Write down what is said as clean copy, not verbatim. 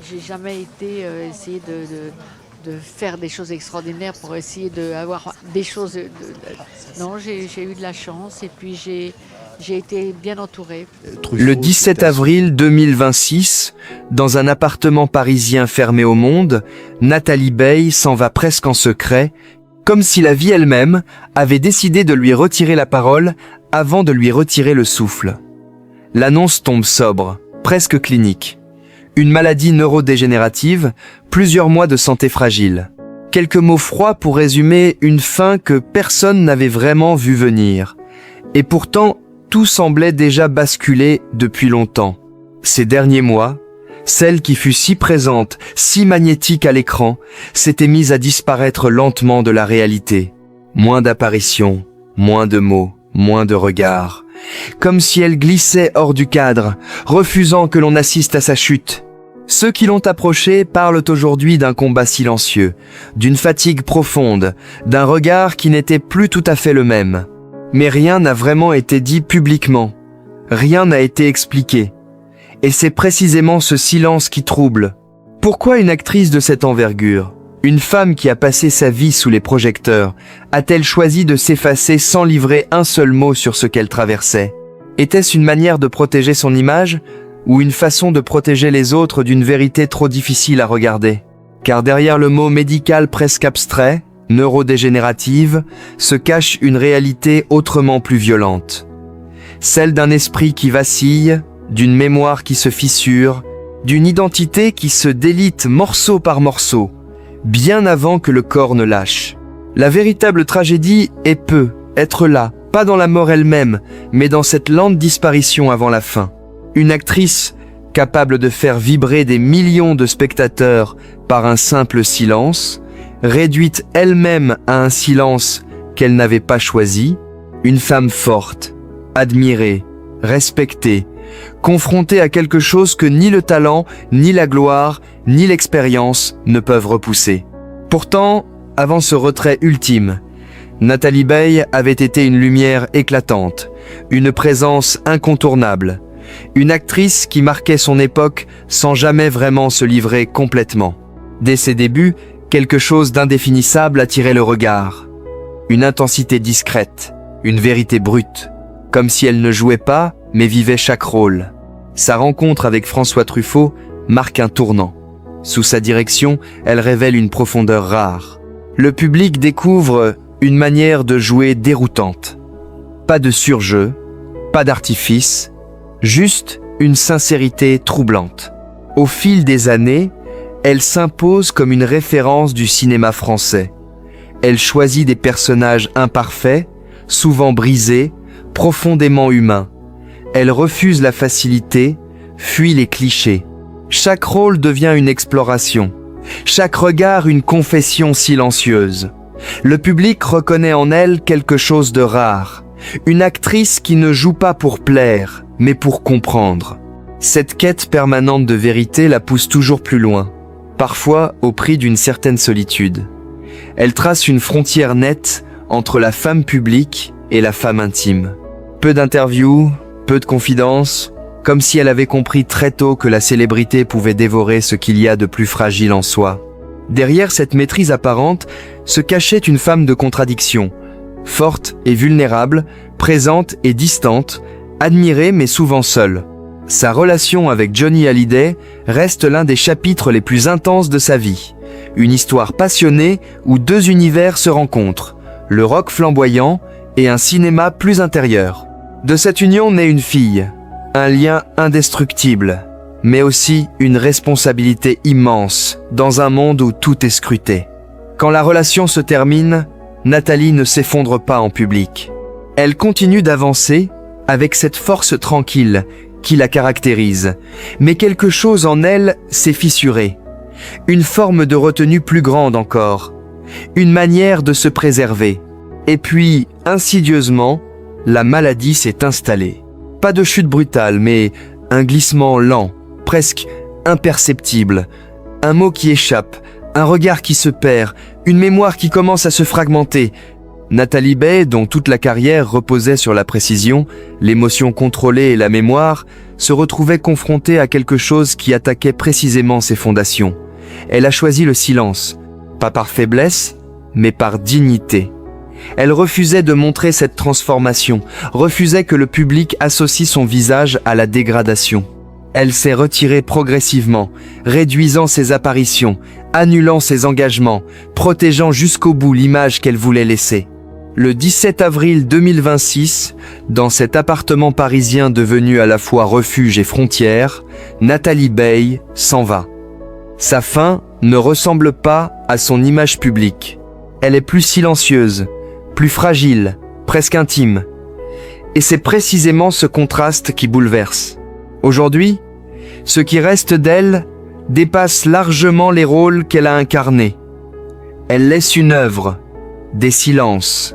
J'ai jamais été essayer de faire des choses extraordinaires pour essayer d'avoir des choses. Non, j'ai eu de la chance et puis j'ai été bien entourée. Le 17 avril 2026, dans un appartement parisien fermé au monde, Nathalie Baye s'en va presque en secret, comme si la vie elle-même avait décidé de lui retirer la parole avant de lui retirer le souffle. L'annonce tombe sobre, presque clinique. Une maladie neurodégénérative, plusieurs mois de santé fragile. Quelques mots froids pour résumer une fin que personne n'avait vraiment vu venir. Et pourtant, tout semblait déjà basculer depuis longtemps. Ces derniers mois, celle qui fut si présente, si magnétique à l'écran, s'était mise à disparaître lentement de la réalité. Moins d'apparitions, moins de mots, moins de regards. Comme si elle glissait hors du cadre, refusant que l'on assiste à sa chute. Ceux qui l'ont approchée parlent aujourd'hui d'un combat silencieux, d'une fatigue profonde, d'un regard qui n'était plus tout à fait le même. Mais rien n'a vraiment été dit publiquement. Rien n'a été expliqué. Et c'est précisément ce silence qui trouble. Pourquoi une actrice de cette envergure, une femme qui a passé sa vie sous les projecteurs, a-t-elle choisi de s'effacer sans livrer un seul mot sur ce qu'elle traversait? Était-ce une manière de protéger son image, ou une façon de protéger les autres d'une vérité trop difficile à regarder? Car derrière le mot médical presque abstrait, neurodégénérative, se cache une réalité autrement plus violente. Celle d'un esprit qui vacille, d'une mémoire qui se fissure, d'une identité qui se délite morceau par morceau, bien avant que le corps ne lâche. La véritable tragédie est être là, pas dans la mort elle-même, mais dans cette lente disparition avant la fin. Une actrice capable de faire vibrer des millions de spectateurs par un simple silence, réduite elle-même à un silence qu'elle n'avait pas choisi, une femme forte, admirée, respectée, confrontée à quelque chose que ni le talent, ni la gloire, ni l'expérience ne peuvent repousser. Pourtant, avant ce retrait ultime, Nathalie Baye avait été une lumière éclatante, une présence incontournable, une actrice qui marquait son époque sans jamais vraiment se livrer complètement. Dès ses débuts, quelque chose d'indéfinissable attirait le regard. Une intensité discrète, une vérité brute, comme si elle ne jouait pas, mais vivait chaque rôle. Sa rencontre avec François Truffaut marque un tournant. Sous sa direction, elle révèle une profondeur rare. Le public découvre une manière de jouer déroutante. Pas de surjeu, pas d'artifice, juste une sincérité troublante. Au fil des années, elle s'impose comme une référence du cinéma français. Elle choisit des personnages imparfaits, souvent brisés, profondément humains. Elle refuse la facilité, fuit les clichés. Chaque rôle devient une exploration. Chaque regard une confession silencieuse. Le public reconnaît en elle quelque chose de rare. Une actrice qui ne joue pas pour plaire, mais pour comprendre. Cette quête permanente de vérité la pousse toujours plus loin, parfois au prix d'une certaine solitude. Elle trace une frontière nette entre la femme publique et la femme intime. Peu d'interviews, peu de confidences, comme si elle avait compris très tôt que la célébrité pouvait dévorer ce qu'il y a de plus fragile en soi. Derrière cette maîtrise apparente se cachait une femme de contradiction, forte et vulnérable, présente et distante, admirée mais souvent seule. Sa relation avec Johnny Hallyday reste l'un des chapitres les plus intenses de sa vie. Une histoire passionnée où deux univers se rencontrent, le rock flamboyant et un cinéma plus intérieur. De cette union naît une fille, un lien indestructible, mais aussi une responsabilité immense dans un monde où tout est scruté. Quand la relation se termine, Nathalie ne s'effondre pas en public. Elle continue d'avancer avec cette force tranquille qui la caractérise, mais quelque chose en elle s'est fissuré. Une forme de retenue plus grande encore, une manière de se préserver. Et puis, insidieusement, la maladie s'est installée. Pas de chute brutale, mais un glissement lent, presque imperceptible. Un mot qui échappe, un regard qui se perd, une mémoire qui commence à se fragmenter. Nathalie Baye, dont toute la carrière reposait sur la précision, l'émotion contrôlée et la mémoire, se retrouvait confrontée à quelque chose qui attaquait précisément ses fondations. Elle a choisi le silence, pas par faiblesse, mais par dignité. Elle refusait de montrer cette transformation, refusait que le public associe son visage à la dégradation. Elle s'est retirée progressivement, réduisant ses apparitions, annulant ses engagements, protégeant jusqu'au bout l'image qu'elle voulait laisser. Le 17 avril 2026, dans cet appartement parisien devenu à la fois refuge et frontière, Nathalie Baye s'en va. Sa fin ne ressemble pas à son image publique. Elle est plus silencieuse, plus fragile, presque intime. Et c'est précisément ce contraste qui bouleverse. Aujourd'hui, ce qui reste d'elle dépasse largement les rôles qu'elle a incarnés. Elle laisse une œuvre, des silences,